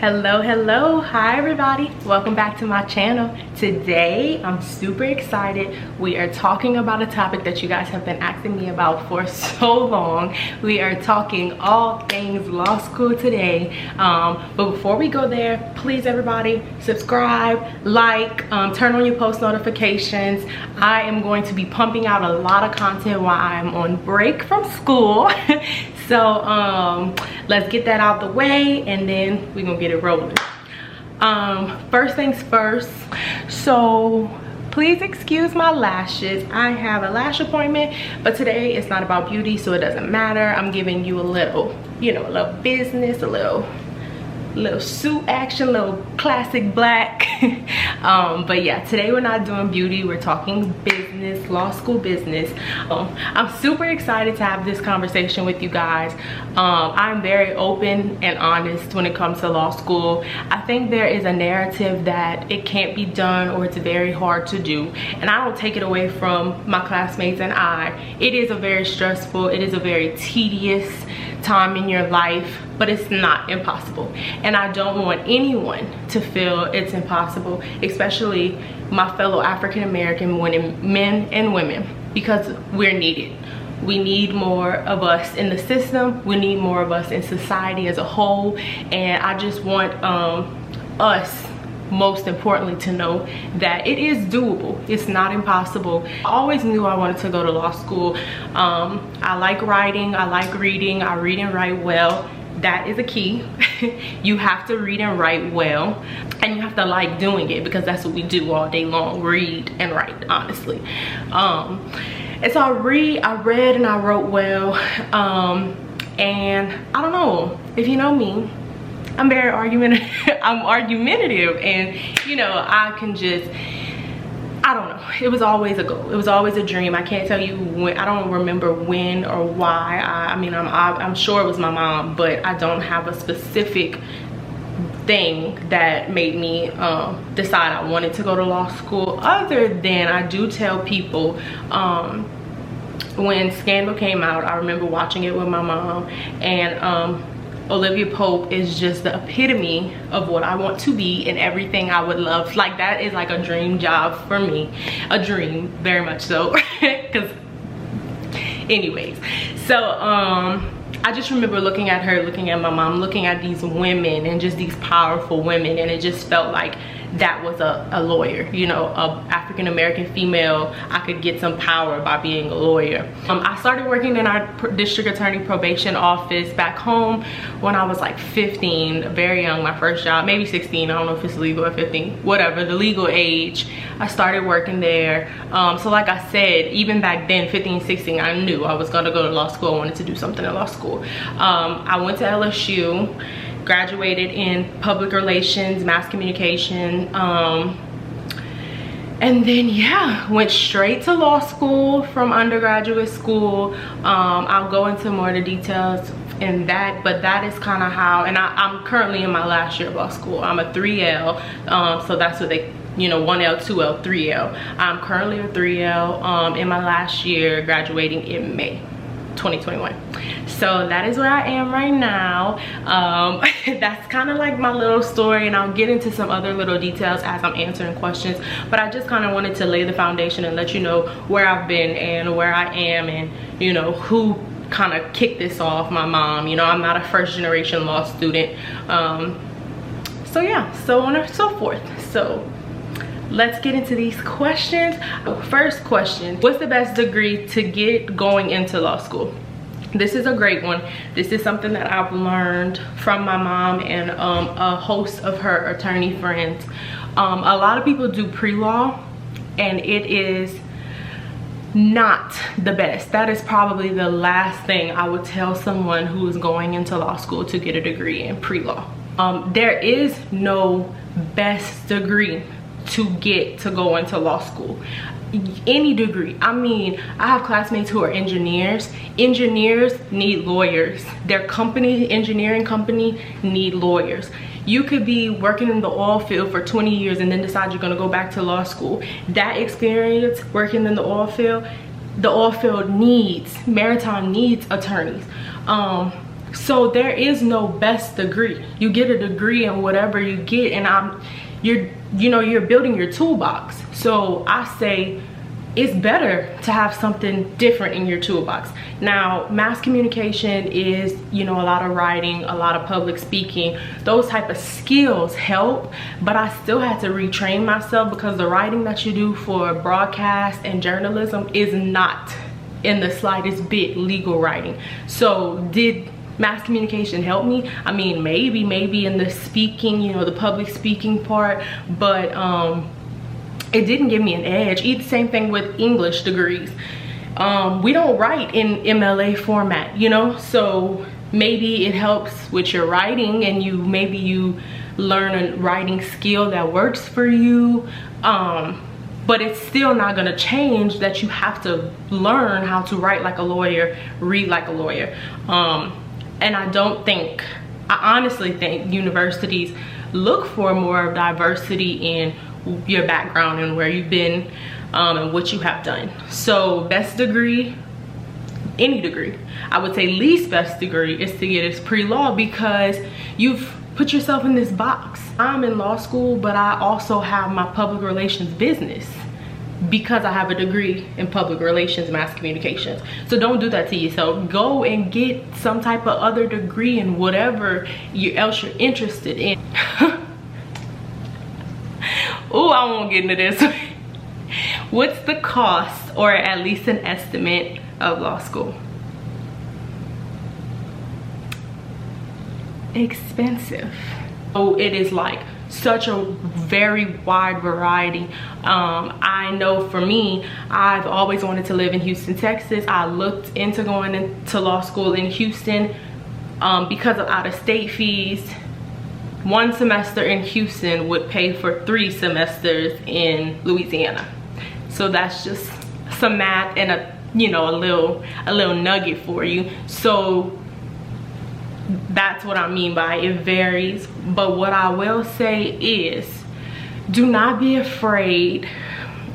Hello, hi everybody, welcome back to my channel. Today I'm super excited. We are talking about a topic that you guys have been asking me about for so long. We are talking all things law school today, but before we go there, please everybody subscribe, like, turn on your post notifications. I am going to be pumping out a lot of content while I'm on break from school. So let's get that out the way and then we're gonna get it rolling. First things first, so please excuse my lashes. I have a lash appointment, but today it's not about beauty, so it doesn't matter. I'm giving you a little, you know, a little business, a little suit action, little classic black. But yeah, today we're not doing beauty, we're talking business, law school business. I'm super excited to have this conversation with you guys. I'm very open and honest when it comes to law school. I think there is a narrative that it can't be done or it's very hard to do, and I don't take it away from my classmates and I. It is a very stressful, it is a very tedious time in your life, but it's not impossible, and I don't want anyone to feel it's impossible, especially my fellow African-American men and women, because we're needed. We need more of us in the system, we need more of us in society as a whole, and I just want us, most importantly, to know that it is doable. It's not impossible. I always knew I wanted to go to law school. I like writing, I like reading, I read and write well. That is a key. You have to read and write well, and you have to like doing it, because that's what we do all day long, read and write, honestly. And so I read and I wrote well, and I don't know, if you know me, I'm very argumentative. I'm argumentative, and you know, I can just, I don't know, it was always a goal, it was always a dream. I can't tell you when, I don't remember when or why. I mean, I'm sure it was my mom, but I don't have a specific thing that made me decide I wanted to go to law school, other than I do tell people, when Scandal came out, I remember watching it with my mom, and Olivia Pope is just the epitome of what I want to be and everything I would love. Like, that is like a dream job for me, a dream, very much so. Because anyways, so I just remember looking at her, looking at my mom, looking at these women, and just these powerful women, and it just felt like that was a lawyer, you know, a African-American female. I could get some power by being a lawyer. I started working in our district attorney probation office back home when I was like 15, very young, my first job, maybe 16, I don't know if it's legal at 15, whatever, the legal age. I started working there. So like I said, even back then, 15, 16, I knew I was gonna go to law school. I wanted to do something in law school. I went to LSU, graduated in public relations, mass communication, and then yeah, went straight to law school from undergraduate school. I'll go into more of the details in that, but that is kind of how, and I'm currently in my last year of law school. I'm a 3L, so that's what they, you know, 1L, 2L, 3L. I'm currently a 3L in my last year, graduating in May 2021. So that is where I am right now. That's kind of like my little story, and I'll get into some other little details as I'm answering questions, but I just kind of wanted to lay the foundation and let you know where I've been and where I am, and you know, who kind of kicked this off. My mom, you know, I'm not a first generation law student. So yeah, so on and so forth. So let's get into these questions. First question, what's the best degree to get going into law school? This is a great one. This is something that I've learned from my mom and a host of her attorney friends. A lot of people do pre-law, and it is not the best. That is probably the last thing I would tell someone who is going into law school to get a degree in pre-law. There is no best degree to get to go into law school. Any degree. I mean, I have classmates who are engineers. Engineers need lawyers. Their company, engineering company, need lawyers. You could be working in the oil field for 20 years and then decide you're gonna go back to law school. That experience working in the oil field needs, maritime needs attorneys. So there is no best degree. You get a degree in whatever you get, and you're building your toolbox. So I say it's better to have something different in your toolbox. Now, mass communication is, a lot of writing, a lot of public speaking. Those type of skills help, but I still had to retrain myself because the writing that you do for broadcast and journalism is not in the slightest bit legal writing. So did mass communication help me? I mean, maybe in the speaking, the public speaking part, but it didn't give me an edge. Same thing with English degrees. We don't write in MLA format, so maybe it helps with your writing, and maybe you learn a writing skill that works for you, but it's still not going to change that you have to learn how to write like a lawyer, read like a lawyer. And I honestly think universities look for more diversity in your background and where you've been, and what you have done. So best degree, any degree. I would say least best degree is to get is pre-law, because you've put yourself in this box. I'm in law school, but I also have my public relations business because I have a degree in public relations, mass communications. So don't do that to yourself. Go and get some type of other degree in whatever else you're interested in. Oh, I won't get into this. What's the cost, or at least an estimate, of law school? Expensive. So it is like such a very wide variety. I know for me, I've always wanted to live in Houston, Texas. I looked into going into law school in Houston because of out-of-state fees. One semester in Houston would pay for 3 semesters in Louisiana. So that's just some math and a little nugget for you. So that's what I mean by it varies. But what I will say is, do not be afraid,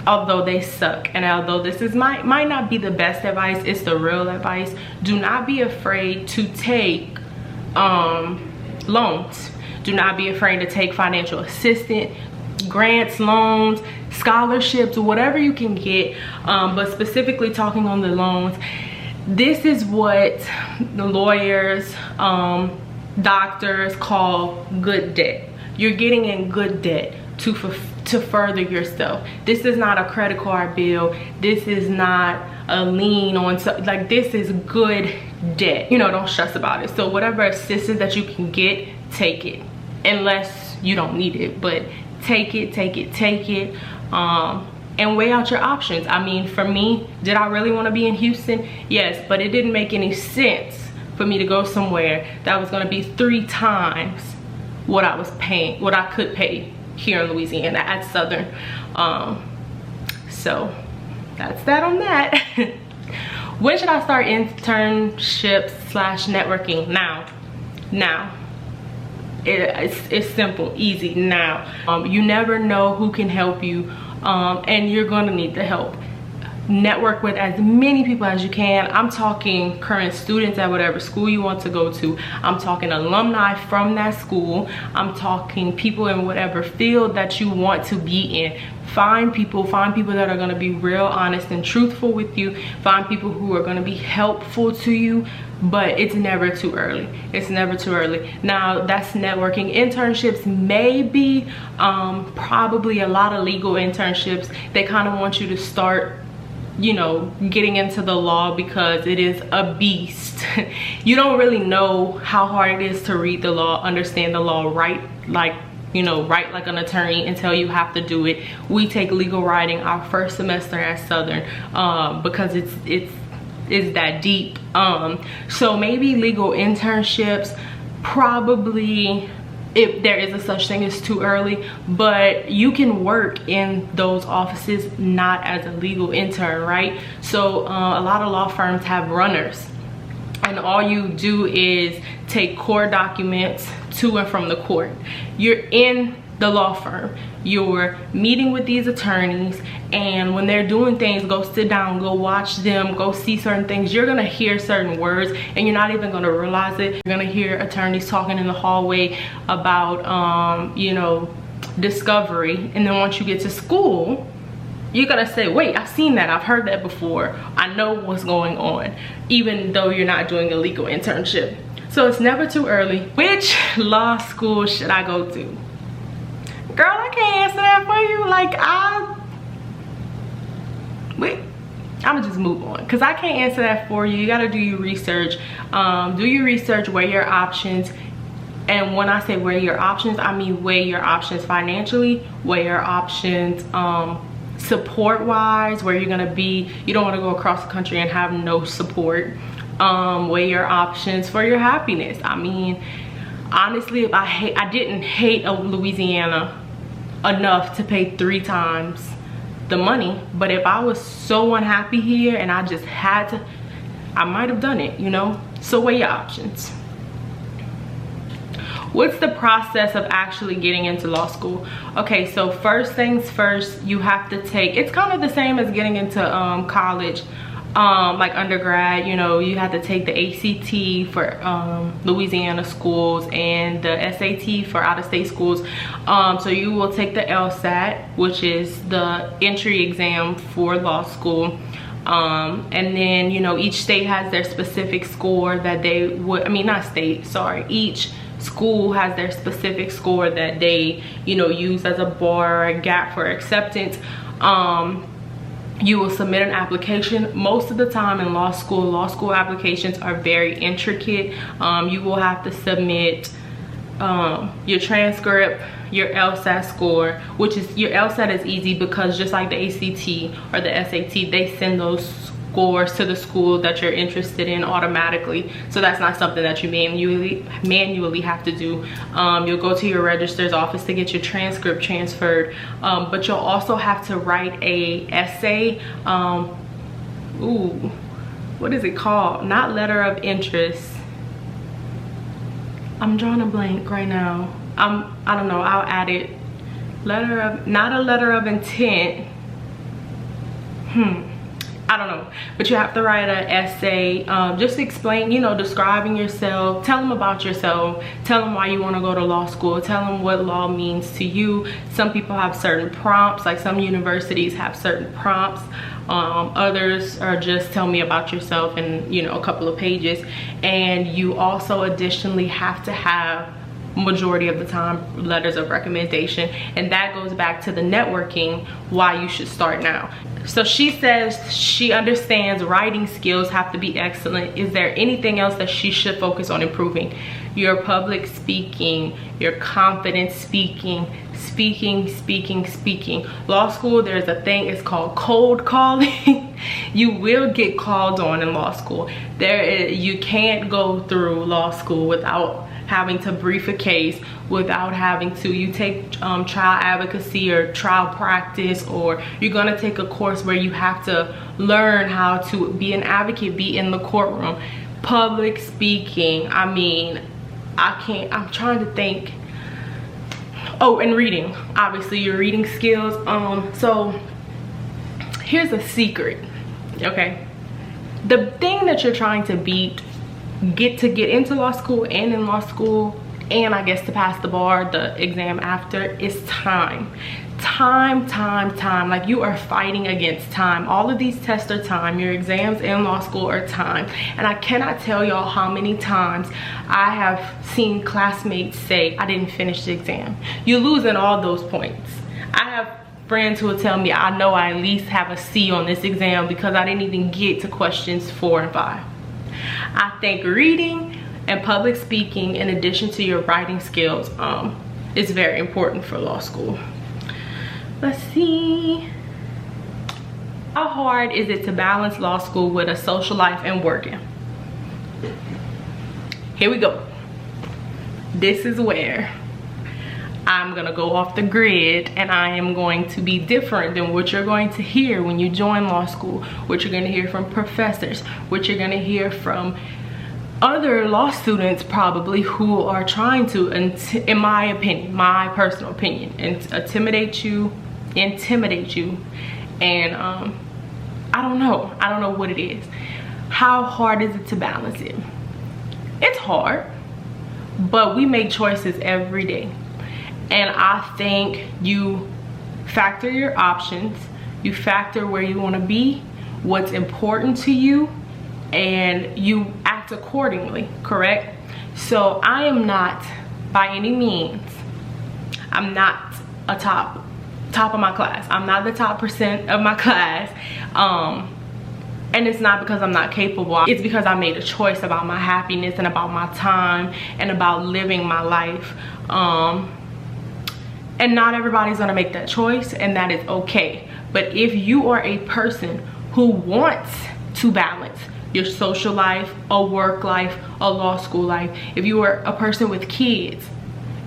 although they suck, and although this is might not be the best advice, it's the real advice. Do not be afraid to take loans. Do not be afraid to take financial assistance, grants, loans, scholarships, whatever you can get. But specifically talking on the loans, this is what the lawyers, doctors call good debt. You're getting in good debt to further yourself. This is not a credit card bill. This is not a lien on like, this is good debt. Don't stress about it. So whatever assistance that you can get, take it, unless you don't need it. But take it, and weigh out your options. I mean, for me, did I really want to be in Houston? Yes, but it didn't make any sense for me to go somewhere that was going to be 3 times what I was paying, what I could pay here in Louisiana at Southern. So that's that on that. When should I start internships / networking? Now. It's simple, easy now. You never know who can help you, and you're gonna need the help. Network with as many people as you can. I'm talking current students at whatever school you want to go to. I'm talking alumni from that school. I'm talking people in whatever field that you want to be in. Find people that are going to be real honest and truthful with you. Find people who are going to be helpful to you. But it's never too early. It's never too early. Now, that's networking. Internships, maybe, probably a lot of legal internships. They kind of want you to start, getting into the law, because it is a beast. You don't really know how hard it is to read the law, understand the law, write like an attorney until you have to do it. We take legal writing our first semester at Southern because it's that deep. So maybe legal internships, probably, if there is a such thing as too early, but you can work in those offices not as a legal intern, right? So a lot of law firms have runners, and all you do is take court documents to and from the court. You're in the law firm. You're meeting with these attorneys, and when they're doing things, go sit down, go watch them, go see certain things. You're gonna hear certain words and you're not even gonna realize it. You're gonna hear attorneys talking in the hallway about you know, discovery, and then once you get to school, you're gonna say, wait, I've seen that, I've heard that before, I know what's going on, even though you're not doing a legal internship. So it's never too early. Which law school should I go to? Girl, I can't answer that for you. Like, I'ma just move on, because I can't answer that for you. You gotta do your research. Do your research, weigh your options. And when I say weigh your options, I mean weigh your options financially, weigh your options support wise, where you're gonna be. You don't want to go across the country and have no support. Weigh your options for your happiness. I mean, honestly, if I didn't hate Louisiana enough to pay 3 times the money, but if I was so unhappy here and I just had to, I might have done it, you know. So weigh your options. What's the process of actually getting into law school? Okay, so first things first, you have to take, it's kind of the same as getting into college, like undergrad. You know, you have to take the ACT for Louisiana schools and the SAT for out-of-state schools. So you will take the LSAT, which is the entry exam for law school. And then, you know, each state has their specific score that they would, I mean, not state, sorry, each school has their specific score that they, you know, use as a bar or a gap for acceptance. You will submit an application. Most of the time in law school applications are very intricate. You will have to submit your transcript, your LSAT score, which is, your LSAT is easy because just like the ACT or the SAT, they send those scores to the school that you're interested in automatically. So that's not something that you manually have to do. You'll go to your registrar's office to get your transcript transferred, but you'll also have to write a essay. What is it called? Not letter of interest. I'm drawing a blank right now. I don't know, I'll add it. Letter of, not a letter of intent. I don't know, but you have to write an essay, just explain, you know, describing yourself. Tell them about yourself, tell them why you want to go to law school, tell them what law means to you. Some people have certain prompts, like some universities have certain prompts. Others are just tell me about yourself in, you know, a couple of pages. And you also additionally have to have, majority of the time, letters of recommendation, and that goes back to the networking, why you should start now. So she says she understands writing skills have to be excellent. Is there anything else that she should focus on improving? Your public speaking, your confident speaking. Law school, there's a thing, it's called cold calling. You will get called on in law school. You can't go through law school without having to brief a case, without having to, you take trial advocacy or trial practice, or you're gonna take a course where you have to learn how to be an advocate, be in the courtroom. Public speaking, I mean, I'm trying to think. Oh, and reading, obviously your reading skills. So here's a secret, okay? The thing that you're trying to get into law school and in law school, and I guess to pass the bar, the exam after, is time. Like, you are fighting against time. All of these tests are time. Your exams in law school are time. And I cannot tell y'all how many times I have seen classmates say, I didn't finish the exam. You're losing all those points. I have friends who will tell me, I know I at least have a C on this exam because I didn't even get to questions 4 and 5. I think reading and public speaking, in addition to your writing skills, is very important for law school. Let's see. How hard is it to balance law school with a social life and working? Here we go. This is where I'm gonna go off the grid, and I am going to be different than what you're going to hear when you join law school, what you're gonna hear from professors, what you're gonna hear from other law students probably who are trying to, in my opinion, my personal opinion, intimidate you, and I don't know what it is. How hard is it to balance it? It's hard, but we make choices every day, and I think you factor your options, you factor where you want to be, what's important to you, and you act accordingly, correct? So I am not, by any means, I'm not a top of my class. I'm not the top % of my class. And it's not because I'm not capable. It's because I made a choice about my happiness and about my time and about living my life. And not everybody's gonna make that choice, and that is okay. But if you are a person who wants to balance your social life, a work life, a law school life, if you are a person with kids,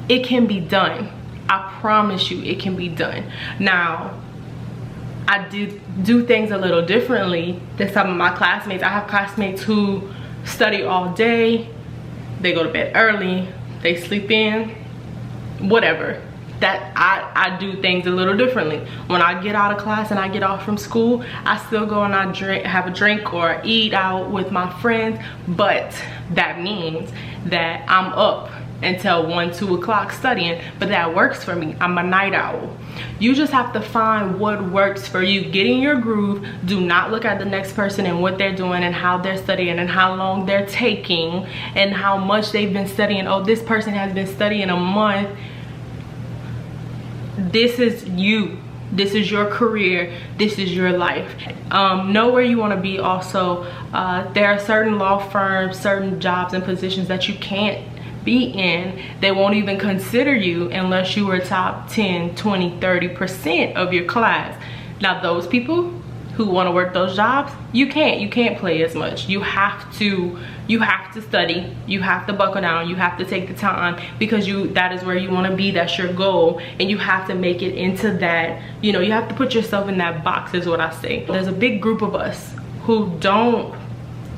it can be done. I promise you, it can be done. Now, I do things a little differently than some of my classmates. I have classmates who study all day, they go to bed early, they sleep in, whatever. That I do things a little differently. When I get out of class and I get off from school, I still go and have a drink or eat out with my friends, but that means that I'm up until 1, 2 o'clock studying, but that works for me. I'm a night owl. You just have to find what works for you. Get in your groove. Do not look at the next person and what they're doing and how they're studying and how long they're taking and how much they've been studying. Oh, this person has been studying a month. This is you. This is your career. This is your life. Know where you want to be also. There are certain law firms, certain jobs and positions that you can't be in. They won't even consider you unless you were top 10, 20, 30% of your class. Now those people who want to work those jobs, you can't play as much. You have to study, you have to buckle down, you have to take the time, because that is where you want to be. That's your goal, and you have to make it into that, you have to put yourself in that box, is what I say. There's a big group of us who don't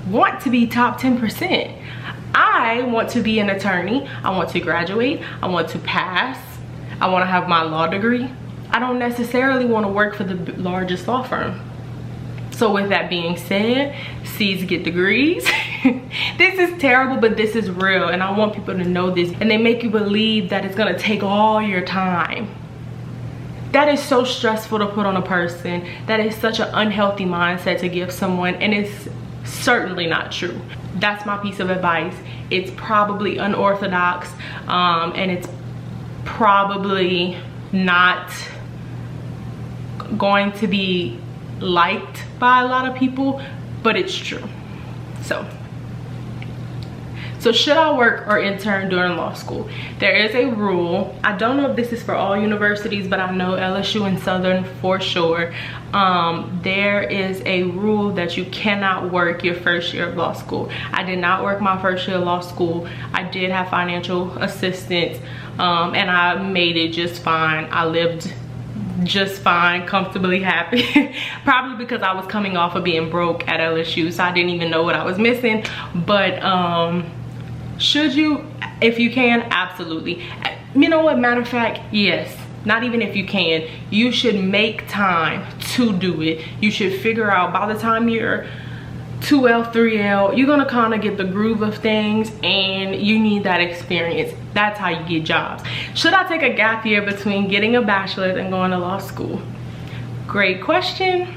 want to be top 10%. I want to be an attorney. I want to graduate. I want to pass. I want to have my law degree. I don't necessarily want to work for the largest law firm. So with that being said, C's get degrees. This is terrible, but this is real, and I want people to know this. And they make you believe that it's gonna take all your time. That is so stressful to put on a person. That is such an unhealthy mindset to give someone, and it's certainly not true. That's my piece of advice. It's probably unorthodox, and it's probably not going to be liked by a lot of people, but it's true. So should I work or intern during law school? There is a rule. I don't know if this is for all universities, but I know LSU and Southern for sure. There is a rule that you cannot work your first year of law school. I did not work my first year of law school. I did have financial assistance, and I made it just fine. I lived just fine, comfortably happy. Probably because I was coming off of being broke at LSU, so I didn't even know what I was missing. But should you, if you can, absolutely. You know what, matter of fact, yes. Not even if you can, you should make time to do it. You should figure out, by the time you're 2L, 3L, you're gonna kind of get the groove of things, and you need that experience. That's how you get jobs. Should I take a gap year between getting a bachelor's and going to law school? Great question.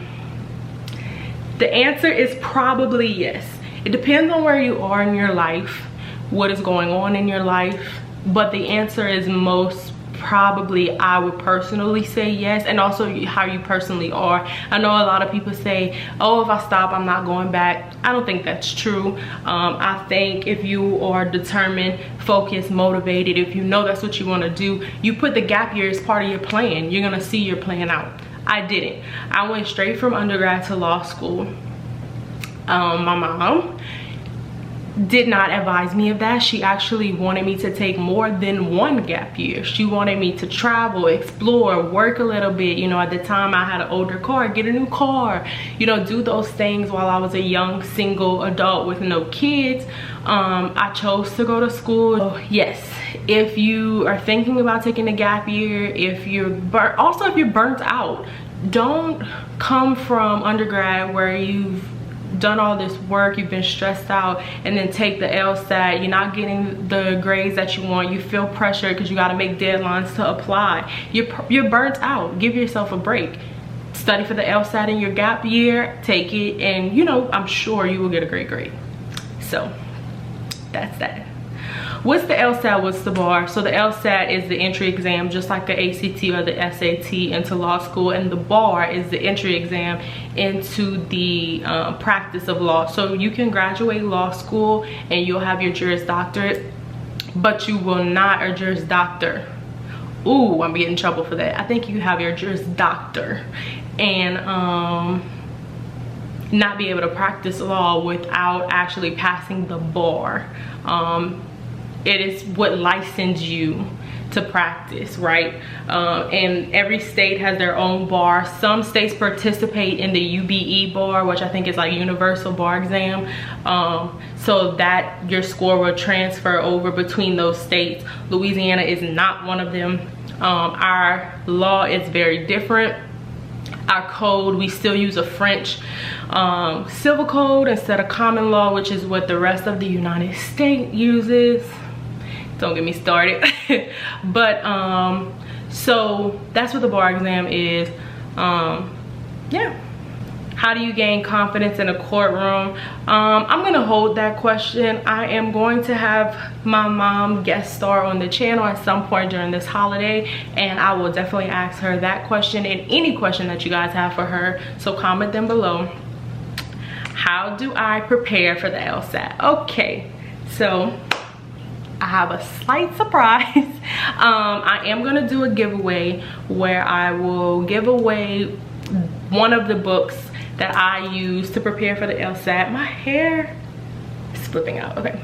The answer is probably yes. It depends on where you are in your life, what is going on in your life, but the answer is most probably, I would personally say yes, and also how you personally are. I know a lot of people say, oh, if I stop, I'm not going back. I don't think that's true. I think if you are determined, focused, motivated, if you know that's what you want to do, you put the gap year as part of your plan. You're gonna see your plan out. I didn't. I went straight from undergrad to law school. My mom did not advise me of that. She actually wanted me to take more than one gap year. She wanted me to travel, explore, work a little bit. You know, at the time I had an older car, get a new car, you know, do those things while I was a young single adult with no kids. I chose to go to school. So yes, if you are thinking about taking a gap year, if you're burnt out, don't come from undergrad where you've done all this work, you've been stressed out, and then take the LSAT. You're not getting the grades that you want. You feel pressured because you got to make deadlines to apply. You're burnt out. Give yourself a break. Study for the LSAT in your gap year, take it, and you know, I'm sure you will get a great grade. So that's that. What's the LSAT? What's the bar? So the LSAT is the entry exam, just like the ACT or the SAT into law school, and the bar is the entry exam into the practice of law. So you can graduate law school and you'll have your Juris Doctorate, but you will not, or Juris Doctor. Ooh, I'm getting in trouble for that. I think you have your Juris Doctor and not be able to practice law without actually passing the bar. It is what licensed you to practice, right? And every state has their own bar. Some states participate in the UBE bar, which I think is like universal bar exam, so that your score will transfer over between those states. Louisiana is not one of them. Our law is very different. Our code, we still use a French civil code instead of common law, which is what the rest of the United States uses. Don't get me started. But so that's what the bar exam is. Yeah. How do you gain confidence in a courtroom? I'm gonna hold that question. I am going to have my mom guest star on the channel at some point during this holiday, and I will definitely ask her that question and any question that you guys have for her. So comment them below. How do I prepare for the LSAT? Okay, so I have a slight surprise. I am gonna do a giveaway where I will give away one of the books that I use to prepare for the LSAT. My hair is flipping out, okay.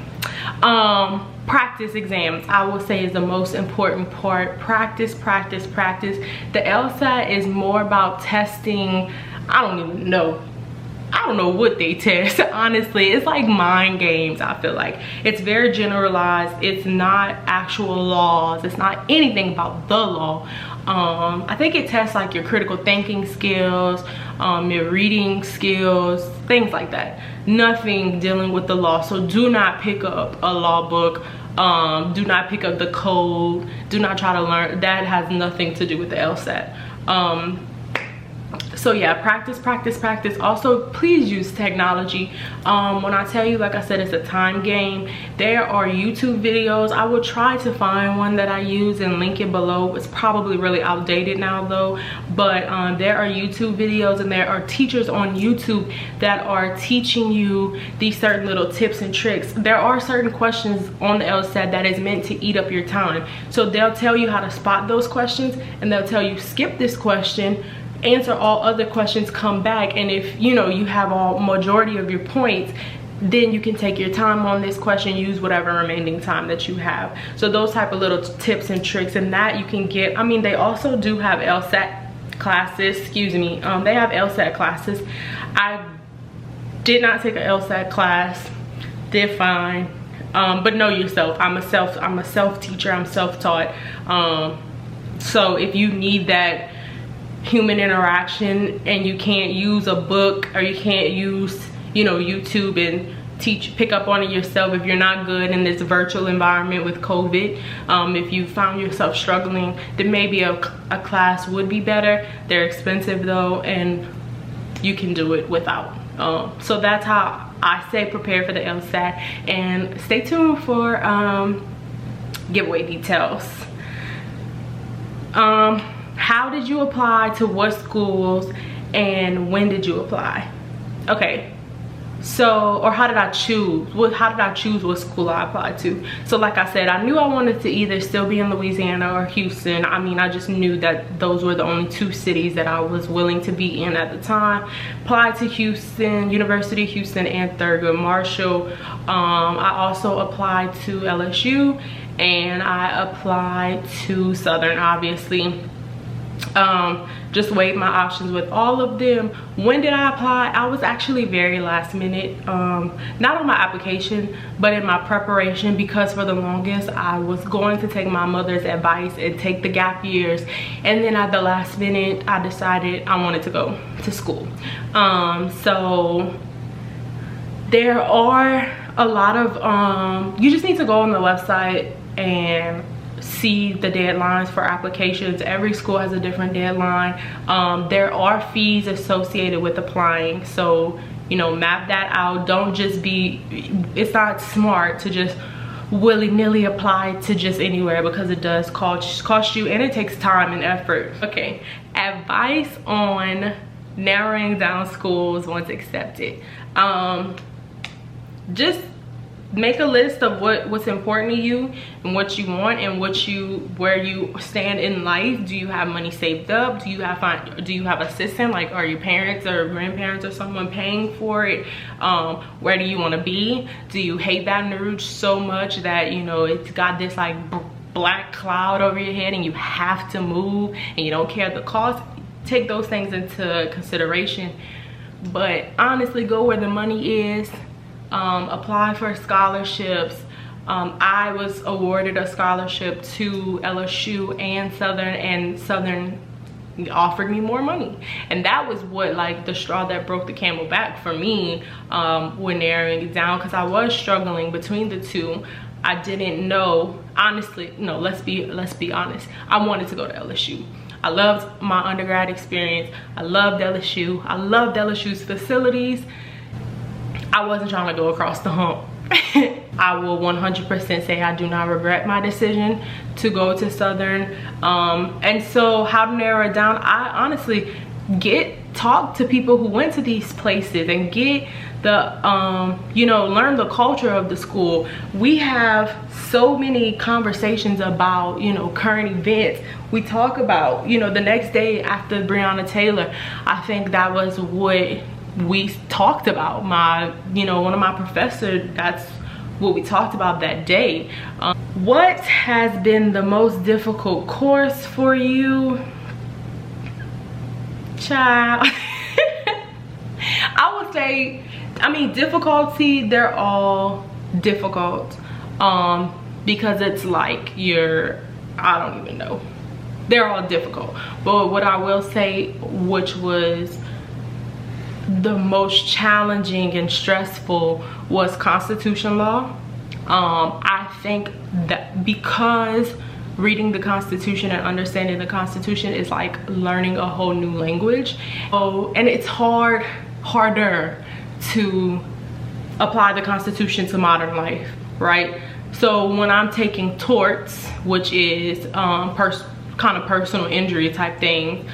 Practice exams, I will say, is the most important part. Practice, practice, practice. The LSAT is more about testing. I don't know what they test, honestly. It's like mind games, I feel like. It's very generalized. It's not actual laws. It's not anything about the law. I think it tests like your critical thinking skills, your reading skills, things like that. Nothing dealing with the law. So do not pick up a law book. Do not pick up the code. Do not try to learn. That has nothing to do with the LSAT. So yeah, practice, practice, practice. Also, please use technology. When I tell you, like I said, it's a time game. There are YouTube videos. I will try to find one that I use and link it below. It's probably really outdated now though, but there are YouTube videos, and there are teachers on YouTube that are teaching you these certain little tips and tricks. There are certain questions on the LSAT that is meant to eat up your time. So they'll tell you how to spot those questions, and they'll tell you skip this question, answer all other questions, come back, and if you know you have all majority of your points, then you can take your time on this question, use whatever remaining time that you have. So those type of little tips and tricks, and that you can get. I mean, they also do have LSAT classes, excuse me. They have LSAT classes. I did not take an LSAT class, did fine, but know yourself. I'm a self teacher. I'm self-taught. So if you need that human interaction and you can't use a book, or you can't use, you know, YouTube and pick up on it yourself, if you're not good in this virtual environment with COVID, if you found yourself struggling, then maybe a class would be better. They're expensive though, and you can do it without. So that's how I say prepare for the LSAT, and stay tuned for giveaway details. How did you apply to what schools, and when did you apply? Okay, So, or how did I choose what school I applied to? So like I said, I knew I wanted to either still be in Louisiana or Houston. I mean, I just knew that those were the only two cities that I was willing to be in at the time. Applied to Houston, University of Houston, and Thurgood Marshall. I also applied to LSU, and I applied to Southern, obviously. Just weighed my options with all of them. When did I apply? I was actually very last minute, not on my application, but in my preparation, because for the longest I was going to take my mother's advice and take the gap years, and then at the last minute I decided I wanted to go to school. So there are a lot of you just need to go on the website and see the deadlines for applications. Every school has a different deadline. There are fees associated with applying, so you know, map that out. Don't just be, it's not smart to just willy-nilly apply to just anywhere, because it does cost you, and it takes time and effort. Okay, advice on narrowing down schools once accepted. Just make a list of what's important to you and what you want and where you stand in life. Do you have money saved up? Do you have assistance? Like, are your parents or grandparents or someone paying for it? Where do you want to be? Do you hate Baton Rouge so much that, you know, it's got this like black cloud over your head and you have to move and you don't care the cost? Take those things into consideration, but honestly, go where the money is. Apply for scholarships. I was awarded a scholarship to LSU and Southern offered me more money, and that was what, like, the straw that broke the camel back for me when narrowing it down, because I was struggling between the two. I didn't know, honestly. No, let's be honest, I wanted to go to LSU. I loved my undergrad experience. I loved LSU. I loved LSU's facilities. I wasn't trying to go across the hump. I will 100% say I do not regret my decision to go to Southern. And so how to narrow it down? I honestly talk to people who went to these places and get the, you know, learn the culture of the school. We have so many conversations about, you know, current events. We talk about, you know, the next day after Breonna Taylor, I think that was what we talked about. One of my professors, that's what we talked about that day. What has been the most difficult course for you, child? I would say, I mean, difficulty, they're all difficult, because it's like I don't even know, they're all difficult. But what I will say, which was the most challenging and stressful, was Constitution law. I think that because reading the Constitution and understanding the Constitution is like learning a whole new language. And it's harder to apply the Constitution to modern life, right? So when I'm taking torts, which is kind of personal injury type thing,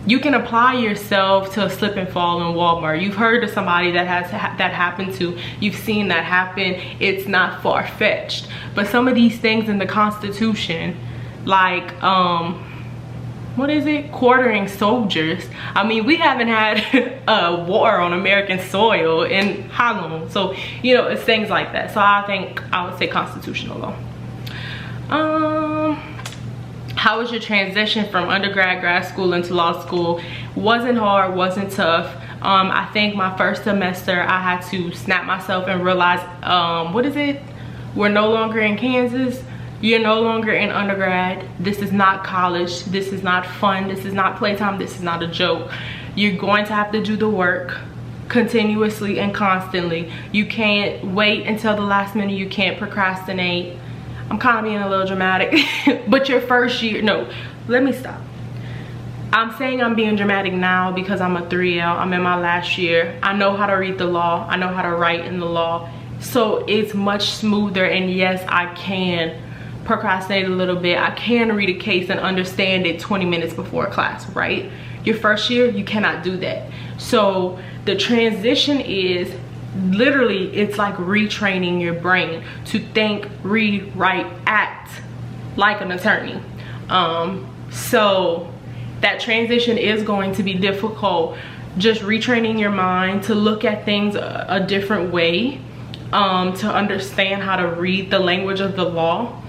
you can apply yourself to a slip and fall in Walmart. You've heard of somebody that that happened to. You've seen that happen. It's not far-fetched. But some of these things in the Constitution, like what is it? Quartering soldiers. I mean, we haven't had a war on American soil in how long? So, you know, it's things like that. So I think I would say constitutional law. How was your transition from undergrad, grad school into law school? Wasn't hard, wasn't tough. I think my first semester I had to snap myself and realize, what is it? We're no longer in Kansas. You're no longer in undergrad. This is not college. This is not fun. This is not playtime. This is not a joke. You're going to have to do the work continuously and constantly. You can't wait until the last minute. You can't procrastinate. I'm kind of being a little dramatic, but your first year, no, let me stop. I'm saying I'm being dramatic now because I'm a 3L. I'm in my last year. I know how to read the law. I know how to write in the law. So it's much smoother, and yes, I can procrastinate a little bit, I can read a case and understand it 20 minutes before class, right? Your first year, you cannot do that. So the transition is literally, it's like retraining your brain to think, read, write, act like an attorney. So that transition is going to be difficult, just retraining your mind to look at things a different way, to understand how to read the language of the law,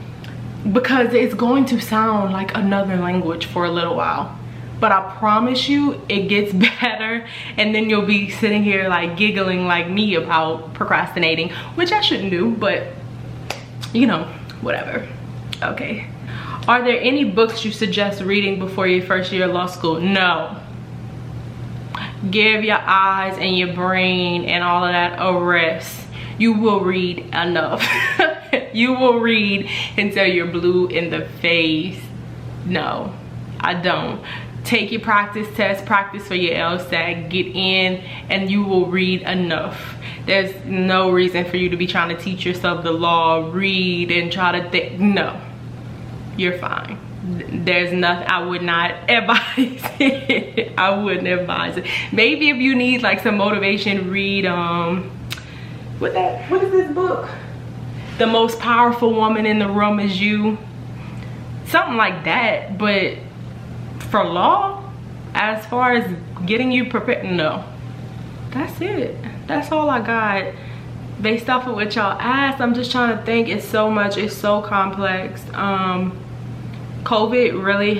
because it's going to sound like another language for a little while. But I promise you, it gets better, and then you'll be sitting here like giggling like me about procrastinating, which I shouldn't do, but you know, whatever. Okay. Are there any books you suggest reading before your first year of law school? No. Give your eyes and your brain and all of that a rest. You will read enough. You will read until you're blue in the face. No, I don't. Take your practice test, practice for your LSAT, get in, and you will read enough. There's no reason for you to be trying to teach yourself the law, read, and try to think. No, you're fine. There's nothing, I would not advise it. I wouldn't advise it. Maybe if you need like some motivation, read, what is this book? The Most Powerful Woman in the Room Is You. Something like that, but for law, as far as getting you prepared, no. That's it. That's all I got. Based off of what y'all asked, I'm just trying to think. It's so much, it's so complex. COVID really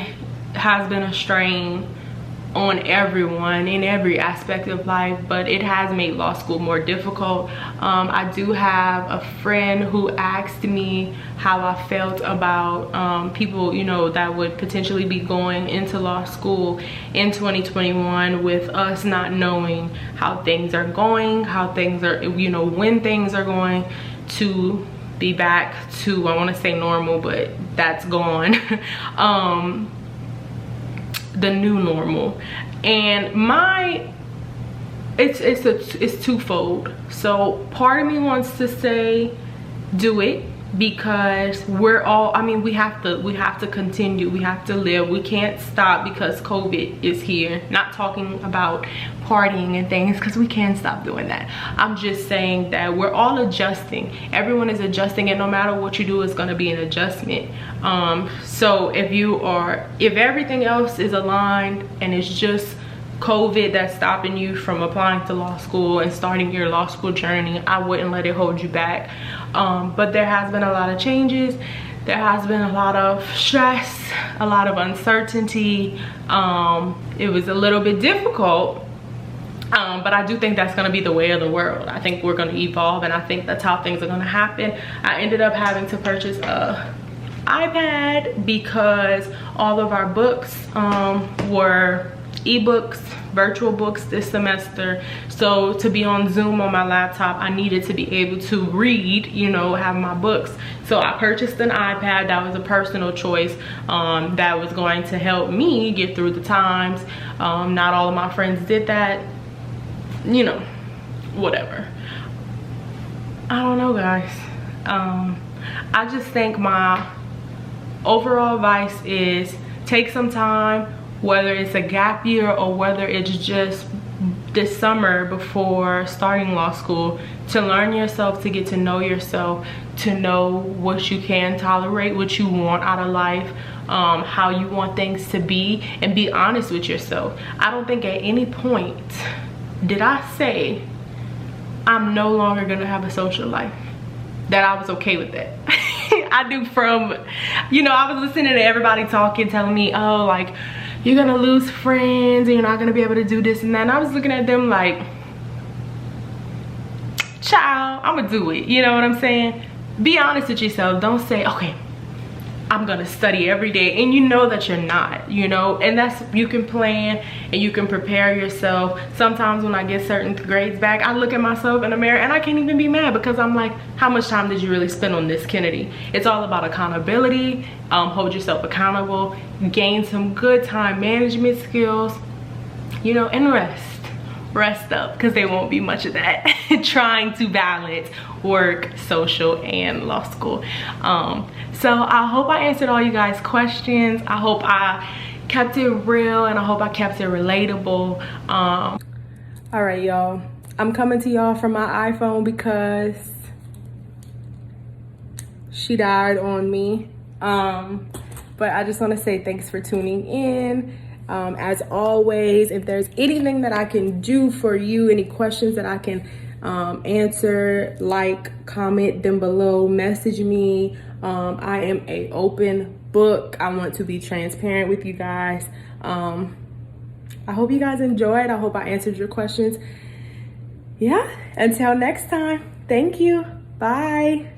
has been a strain on everyone in every aspect of life, but it has made law school more difficult. I do have a friend who asked me how I felt about people, you know, that would potentially be going into law school in 2021 with us not knowing how things are going, how things are, you know, when things are going to be back to, I want to say normal, but that's gone. The new normal. And it's twofold. So part of me wants to say do it, because we're all, I mean, we have to continue, we have to live, we can't stop because COVID is here. Not talking about partying and things, because we can stop doing that. I'm just saying that we're all adjusting. Everyone is adjusting, and no matter what you do, it's going to be an adjustment. So if everything else is aligned and it's just COVID that's stopping you from applying to law school and starting your law school journey, I wouldn't let it hold you back. But there has been a lot of changes. There has been a lot of stress, a lot of uncertainty. It was a little bit difficult, but I do think that's going to be the way of the world. I think we're going to evolve, and I think that's how things are going to happen. I ended up having to purchase a iPad because all of our books were ebooks, virtual books this semester. So to be on Zoom on my laptop, I needed to be able to read, you know, have my books. So I purchased an iPad. That was a personal choice that was going to help me get through the times. Not all of my friends did that, you know, whatever. I don't know, guys. I just think my overall advice is take some time, whether it's a gap year or whether it's just this summer before starting law school, to learn yourself, to get to know yourself, to know what you can tolerate, what you want out of life, how you want things to be, and be honest with yourself. I don't think at any point did I say I'm no longer gonna have a social life, that I was okay with that. I do, from, you know, I was listening to everybody talking, telling me, oh, like, you're gonna lose friends and you're not gonna be able to do this and that. And I was looking at them like, child, I'm gonna do it. You know what I'm saying? Be honest with yourself. Don't say, okay, I'm gonna study every day, and you know that you're not, you know. And that's, you can plan and you can prepare yourself. Sometimes when I get certain grades back, I look at myself in the mirror and I can't even be mad, because I'm like, how much time did you really spend on this, Kennedy? It's all about accountability. Hold yourself accountable, gain some good time management skills, you know, and rest. rest up, because there won't be much of that. Trying to balance work, social, and law school. So I hope I answered all you guys' questions. I hope I kept it real, and I hope I kept it relatable. All right, y'all, I'm coming to y'all from my iPhone because she died on me. But I just want to say thanks for tuning in. As always, if there's anything that I can do for you, any questions that I can answer, like, comment them below, message me. I am an open book. I want to be transparent with you guys. I hope you guys enjoyed. I hope I answered your questions. Yeah, until next time, thank you. Bye.